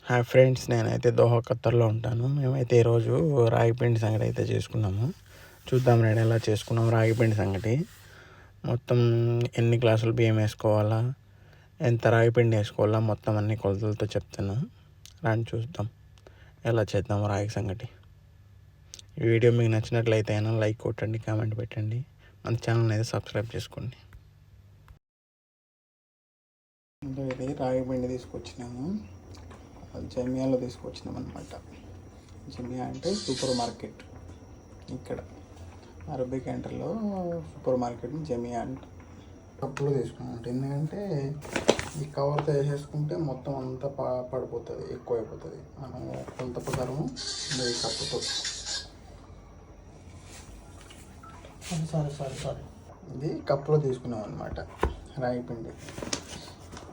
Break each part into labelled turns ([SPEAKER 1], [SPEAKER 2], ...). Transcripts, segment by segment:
[SPEAKER 1] Hi friends, నేనైతే Doha ఖత్తర్లో ఉంటాను. మేమైతే ఈరోజు రాగిపిండి సంగటి అయితే చేసుకున్నాము. చూద్దాం రండి ఎలా చేసుకున్నాం రాగిపిండి సంగటి. మొత్తం ఎన్ని గ్లాసులు బియ్యం వేసుకోవాలా, ఎంత రాగిపిండి వేసుకోవాలా, మొత్తం అన్ని కొలతలతో చెప్తాను. రండి చూద్దాం ఎలా చేద్దాం రాగి సంగటి. ఈ వీడియో మీకు నచ్చినట్లయితే అయినా లైక్ కొట్టండి, కామెంట్ పెట్టండి, మన ఛానల్ అయితే సబ్స్క్రైబ్ చేసుకోండి. ఇది రాగిపిండి తీసుకొచ్చినాము, జమియాలో తీసుకొచ్చినాం అనమాట. జమియా అంటే సూపర్ మార్కెట్, ఇక్కడ అరబిక్ ఎంటర్లో సూపర్ మార్కెట్ జమియా అంటే. కప్పులో తీసుకున్నాం అంటే ఎందుకంటే ఈ కవర్తో వేసేసుకుంటే మొత్తం అంతా పడిపోతుంది, ఎక్కువ అయిపోతుంది. మనం కొంత ప్రకారం ఈ కప్పుతో సారీ ఇది కప్పులో తీసుకున్నాం అనమాట రాగిపిండి.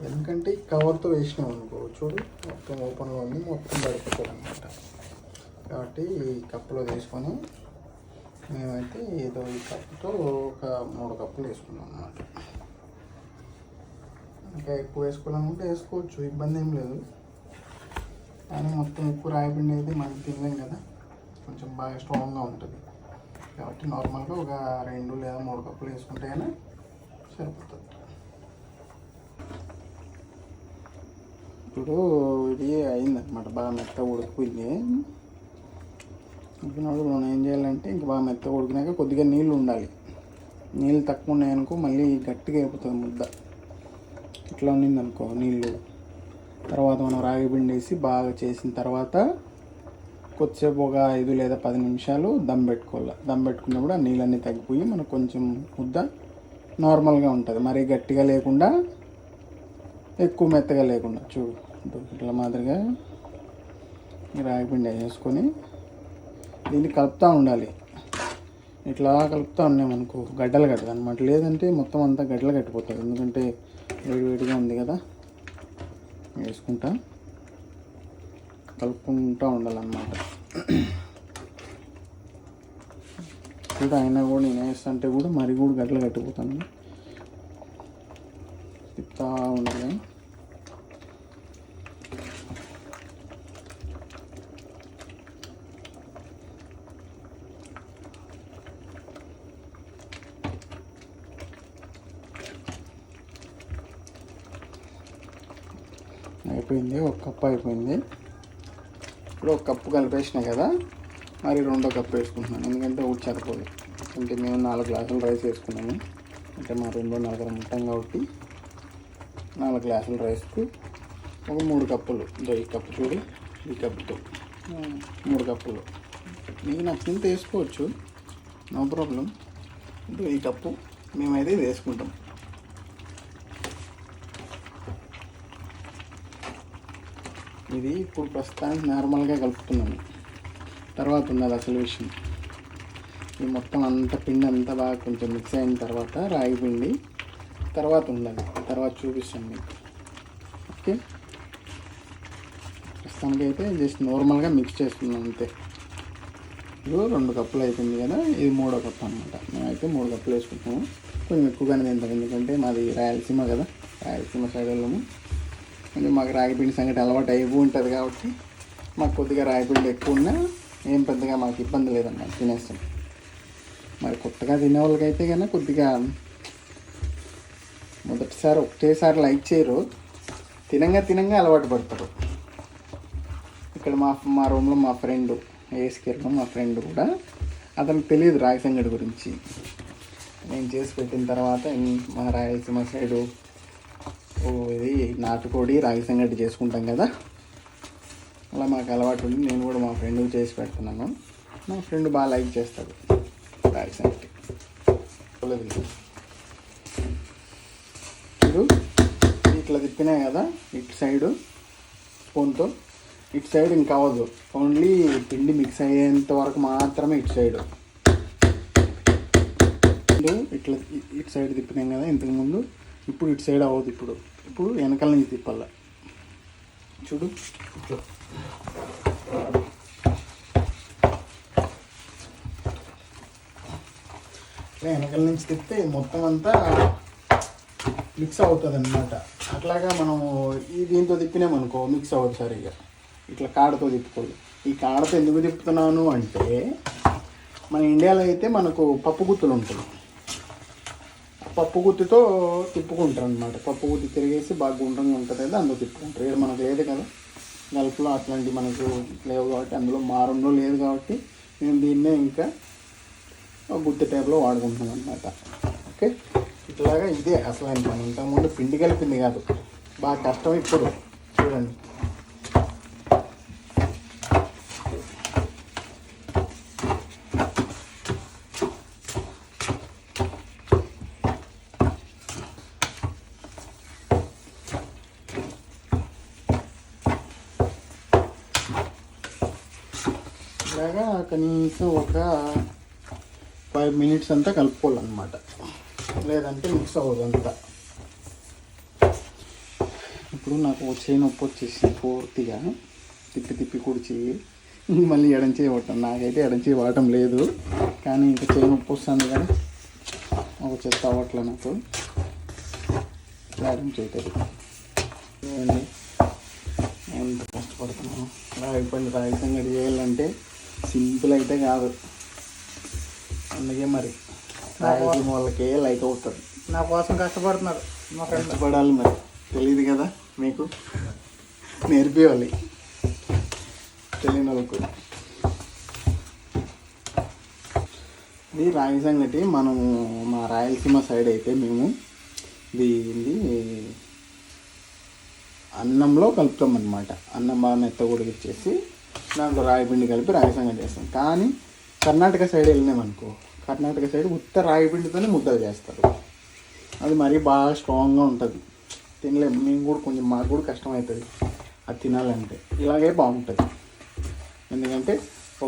[SPEAKER 1] ఎందుకంటే ఈ కవర్తో వేసినాం అనుకో, చూడు మొత్తం ఓపెన్లో ఉంది, మొత్తం పడిపోతుంది అనమాట. కాబట్టి ఈ కప్పులో తీసుకొని మేమైతే ఏదో ఈ కప్పుతో ఒక 3 కప్పులు వేసుకున్నాం అనమాట. ఇంకా ఎక్కువ వేసుకోవాలనుకుంటే వేసుకోవచ్చు, ఇబ్బంది ఏం లేదు. కానీ మొత్తం ఎక్కువ రాగిపిండి అయితే మనం తినలేం కదా, కొంచెం బాగా స్ట్రాంగ్గా ఉంటుంది. కాబట్టి నార్మల్గా ఒక 2 లేదా 3 కప్పులు వేసుకుంటే అయినా సరిపోతుంది. ఇప్పుడు ఇది అయిందనమాట, బాగా మెత్తగా ఉడికిపోయింది. ఉడికినప్పుడు మనం ఏం చేయాలంటే ఇంకా బాగా మెత్తగా ఉడికినాక కొద్దిగా నీళ్ళు ఉండాలి. నీళ్ళు తక్కువ ఉన్నాయనుకో మళ్ళీ గట్టిగా అయిపోతుంది ముద్ద. ఇట్లా ఉన్నిందనుకో నీళ్ళు, తర్వాత మనం రాగి పిండి వేసి బాగా చేసిన తర్వాత కొద్దిసేపు ఒక 5 లేదా 10 నిమిషాలు దమ్ పెట్టుకోవాలి. దమ్ పెట్టుకున్నప్పుడు ఆ నీళ్ళన్నీ తగ్గిపోయి మనకు కొంచెం ముద్ద నార్మల్గా ఉంటుంది. మరీ గట్టిగా లేకుండా ఎక్కువ మెత్తగా లేకుండా. చూడు ఇట్లా మాదిరిగా రాగిపిండి వేసుకొని దీన్ని కలుపుతూ ఉండాలి. ఇట్లా కలుపుతూ ఉన్నామనుకో గడ్డలు కట్టదు అనమాట. లేదంటే మొత్తం అంతా గడ్డలు కట్టిపోతుంది, ఎందుకంటే వేడివేడిగా ఉంది కదా. వేసుకుంటా కలుపుకుంటూ ఉండాలన్నమాట. ఇంకా అయినా కూడా నేను వేస్తుంటే కూడా మరి కూడా గడ్డలు కట్టిపోతాను. తిప్పుతూ ఉండాలి. అయిపోయింది, 1 కప్పు అయిపోయింది. ఇప్పుడు 1 కప్పు కలిపేసినాయి కదా, మరి 2వ కప్పు వేసుకుంటున్నాను. ఎందుకంటే ఒకటి సరిపోదు. అంటే మేము 4 గ్లాసులు రైస్ వేసుకున్నాము. అంటే మా 2 4 ఉంటాం కాబట్టి 4 గ్లాసుల రైస్కు ఒక 3 కప్పులు. ఈ కప్పు చూడు, ఈ కప్పుతో 3 కప్పులు. మీకు నచ్చింది వేసుకోవచ్చు, నో ప్రాబ్లం. ఈ కప్పు మేమైతే వేసుకుంటాం. ఇది ఇప్పుడు ప్రస్తుతానికి నార్మల్గా కలుపుతున్నాను, తర్వాత ఉన్నది అసలు విషయం. ఈ మొత్తం అంతా పిండి అంతా బాగా కొంచెం మిక్స్ అయిన తర్వాత రాగి పిండి తర్వాత ఉన్నది, తర్వాత చూపిస్తాను మీకు. ఓకే, ప్రస్తుతానికి అయితే జస్ట్ నార్మల్గా మిక్స్ చేస్తున్నాం అంతే. ఇప్పుడు 2 కప్పులు అయిపోయింది కదా, ఇది 3వ కప్పు అనమాట. మేమైతే 3 కప్పులు వేసుకుంటాము. కొంచెం ఎక్కువగానే తింటాం, ఎందుకంటే మాది రాయలసీమ కదా, రాయలసీమ సైడ్ వెళ్ళము. అంటే మాకు రాగిపిండి సంగటి అలవాటు అయిపోయి ఉంటుంది కాబట్టి మాకు కొద్దిగా రాగిపిండి ఎక్కువ ఉన్నా ఏం పెద్దగా మాకు ఇబ్బంది లేదన్నమాట, తినేస్తాం. మరి కొత్తగా తినే వాళ్ళకైతే కన్నా కొద్దిగా మొదటిసారి ఒకటేసారి లైక్ చేయరు, తినంగా అలవాటు పడతారు. ఇక్కడ మా రూమ్లో మా ఫ్రెండ్ ఏస్కేర్లో మా ఫ్రెండ్ కూడా, అతనికి తెలియదు రాగి సంగటి గురించి. నేను చేసి పెట్టిన తర్వాత మా రాయలసీమ సైడు ఇది నాటుకోడి రాగి సంగటి చేసుకుంటాం కదా, అలా మాకు అలవాటు ఉంది. నేను కూడా మా ఫ్రెండ్కి చేసి పెడుతున్నాను. మా ఫ్రెండ్ బాగా లైక్ చేస్తాడు రాగి సంగటి. ఇప్పుడు ఇట్లా తిప్పినాయి కదా, ఇటు సైడు స్పూన్తో, ఇటు సైడ్ ఇంకా అవ్వదు, ఓన్లీ పిండి మిక్స్ అయ్యేంత వరకు మాత్రమే ఇటు సైడు. ఇట్లా ఇటు సైడ్ తిప్పినాం కదా ఇంతకుముందు, ఇప్పుడు ఇటు సైడ్ అవ్వదు. ఇప్పుడు వెనకాల నుంచి తిప్పాల. చూడు ఇట్లా వెనకాల నుంచి తిప్పితే మొత్తం అంతా మిక్స్ అవుతుంది అన్నమాట. అట్లాగా మనము దీంతో తిప్పినామనుకో మిక్స్ అవ్వదు సరిగ్గా. ఇట్లా కాడతో తిప్పుకోవాలి. ఈ కాడతో ఎందుకు తిప్పుతున్నాను అంటే మన ఇండియాలో అయితే మనకు పప్పు గుత్తులు ఉంటుంది, పప్పు గుత్తితో తిప్పుకుంటారు అనమాట. పప్పు గుత్తి తిరిగేసి బాగా గుండ్రంగా ఉంటుంది కదా, అందులో తిప్పుకుంటారు. ఇక్కడ మనకు లేదు కదా, గల్ఫ్లో అట్లాంటివి మనకు లేవు కాబట్టి, అందులో మారంలో లేదు కాబట్టి మేము దీన్నే ఇంకా గుత్తి టైప్లో వాడుకుంటున్నాం అనమాట. ఓకే, ఇట్లాగా ఇదే అసలు పని. ఇంతకుముందు పిండి కలిపింది కాదు, బాగా కష్టం. ఇప్పుడు చూడండి, ఇలాగా కనీసం ఒక 5 minutes అంతా కలుపుకోవాలన్నమాట, లేదంటే మిక్స్ అవ్వదు అంతా. ఇప్పుడు నాకు చేయి నొప్పి వచ్చేసి పూర్తిగా తిప్పి తిప్పి కుడిచి మళ్ళీ ఎడం చేయి వాడటం. నాకైతే ఎడం చేయి వాడటం లేదు, కానీ ఇంకా చేయి నొప్పి వస్తుంది కానీ ఒక చెత్త అవ్వట్లే నాకు. ఎడం చేతుంది చూడండి ఎంత కష్టపడుతున్నాను. రాగి సంగటి చేయాలంటే సింపుల్ అయితే కాదు, అందుకే మరి రాయలసీమ వాళ్ళకే లైక్ అవుతుంది.
[SPEAKER 2] నా కోసం కష్టపడుతున్నారు మా ఫ్రెండ్.
[SPEAKER 1] కష్టపడాలి మరి, తెలియదు కదా మీకు, నేర్పివ్వాలి తెలియని వాళ్ళకు. ఇది రాగి సంగటి మనము మా రాయలసీమ సైడ్ అయితే మేము దీన్ని అన్నంలో కలుపుతాం అన్నమాట. అన్నం బాగా మెత్తగుడికిచ్చేసి దాంట్లో రాగి పిండి కలిపి రాగి సంగటి చేస్తాం. కానీ కర్ణాటక సైడ్ వెళ్ళినామనుకో, కర్ణాటక సైడ్ ఉత్త రాగి పిండితోనే ముద్దలు చేస్తారు. అది మరీ బాగా స్ట్రాంగ్గా ఉంటుంది, తినలేము మేము కూడా. కొంచెం మాకు కూడా కష్టమవుతుంది అది తినాలంటే. ఇలాగే బాగుంటుంది, ఎందుకంటే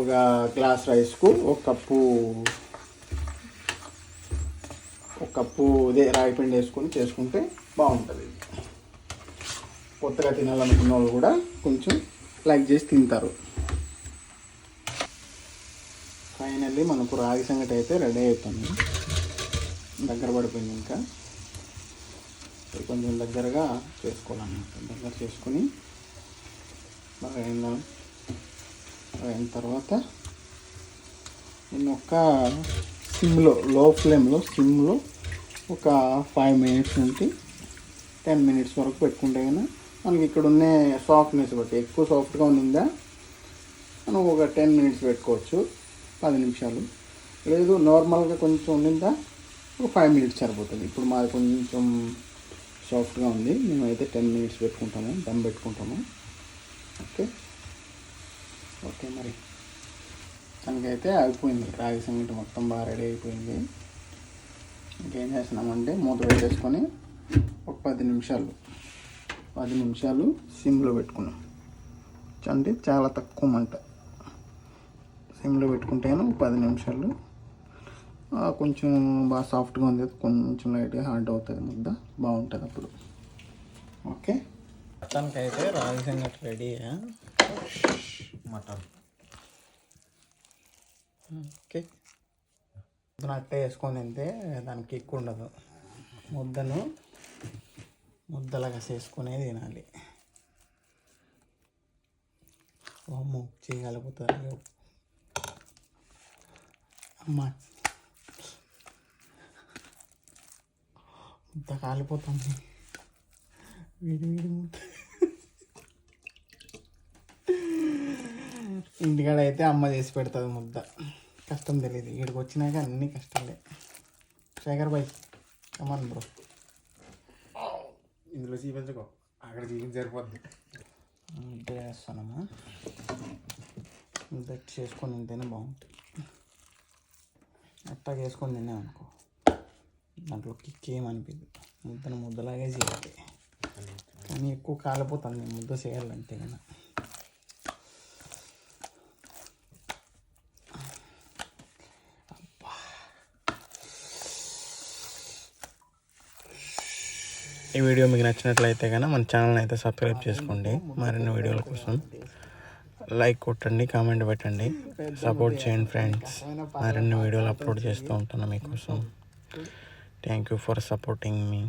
[SPEAKER 1] ఒక గ్లాస్ రైస్కు ఒక కప్పు ఇదే రాగి పిండి వేసుకొని చేసుకుంటే బాగుంటుంది. కొత్తగా తినాలనుకున్న వాళ్ళు కూడా కొంచెం లైక్ చేసి తింటారు. ఫైనల్లీ మనకు రాగి సంగటి అయితే రెడీ అవుతుంది, దగ్గర పడిపోయింది. ఇంకా కొంచెం దగ్గరగా చేసుకోవాలన్నమాట. దగ్గర చేసుకొని బాగా అయిన తర్వాత నేను ఒక లో సిమ్లో ఒక 5 minutes నుండి 10 minutes వరకు పెట్టుకుంటే కన్నా మనకి ఇక్కడ ఉన్న సాఫ్ట్నెస్ బట్టి, ఎక్కువ సాఫ్ట్గా ఉందా మనం ఒక 10 minutes పెట్టుకోవచ్చు, 10 నిమిషాలు. లేదు నార్మల్గా కొంచెం ఉండిందా ఒక 5 minutes సరిపోతుంది. ఇప్పుడు మాది కొంచెం సాఫ్ట్గా ఉంది, మేమైతే 10 minutes పెట్టుకుంటాము, దమ్ పెట్టుకుంటాము. ఓకే మరి దానికైతే అయిపోయింది. రాగి సంగటి మొత్తం బాగా రెడీ అయిపోయింది. ఇంకేం చేస్తున్నామంటే మూత పెట్టేసుకొని ఒక 10 నిమిషాలు సిమ్లో పెట్టుకున్నాం. అంటే చాలా తక్కువ మంట, సిమ్లో పెట్టుకుంటేనే 10 నిమిషాలు కొంచెం బాగా సాఫ్ట్గా ఉంది, కొంచెం లైట్గా హార్డ్ అవుతుంది ముద్ద, బాగుంటుంది అప్పుడు. ఓకే, మొత్తానికైతే రాగి సంగటి రెడీ. మటన్ ఓకే, అట్టే వేసుకొని తింటే దానికి ఎక్కువ ఉండదు. ముద్దలాగా చేసుకునే తినాలి. అమ్మో చేయగలుగుతారు అమ్మ, ముద్ద కాలిపోతుంది, వేడి ముద్ద. ఇంటికాడ అయితే అమ్మ చేసి పెడుతుంది ముద్ద, కష్టం తెలియదు. ఇక్కడికి వచ్చినాక అన్నీ కష్టాలే. శేఖర్ బాయ్ కమాన్ బ్రో,
[SPEAKER 2] ఇందులో చూపించుకో, అక్కడ చూపించి సరిపోద్ది.
[SPEAKER 1] ముద్ద చేస్తానమ్మా, ముద్ద చేసుకొని తింటేనే బాగుంటుంది. అట్టా వేసుకొని తిన్నామనుకో దాంట్లో కిక్ ఏమనిపించదు. ముద్దలాగే చేయాలి, కానీ ఎక్కువ కాలిపోతుంది ముద్ద చేయాలంటే కన్నా. ఈ వీడియో మీకు నచ్చినట్లయితే కనుక మన ఛానల్ని అయితే సబ్స్క్రైబ్ చేసుకోండి. మరిన్ని వీడియోల కోసం లైక్ కొట్టండి, కామెంట్ పెట్టండి, సపోర్ట్ చేయండి ఫ్రెండ్స్. మరిన్ని వీడియోలు అప్లోడ్ చేస్తూ ఉంటాను మీకోసం. Thank you for supporting me.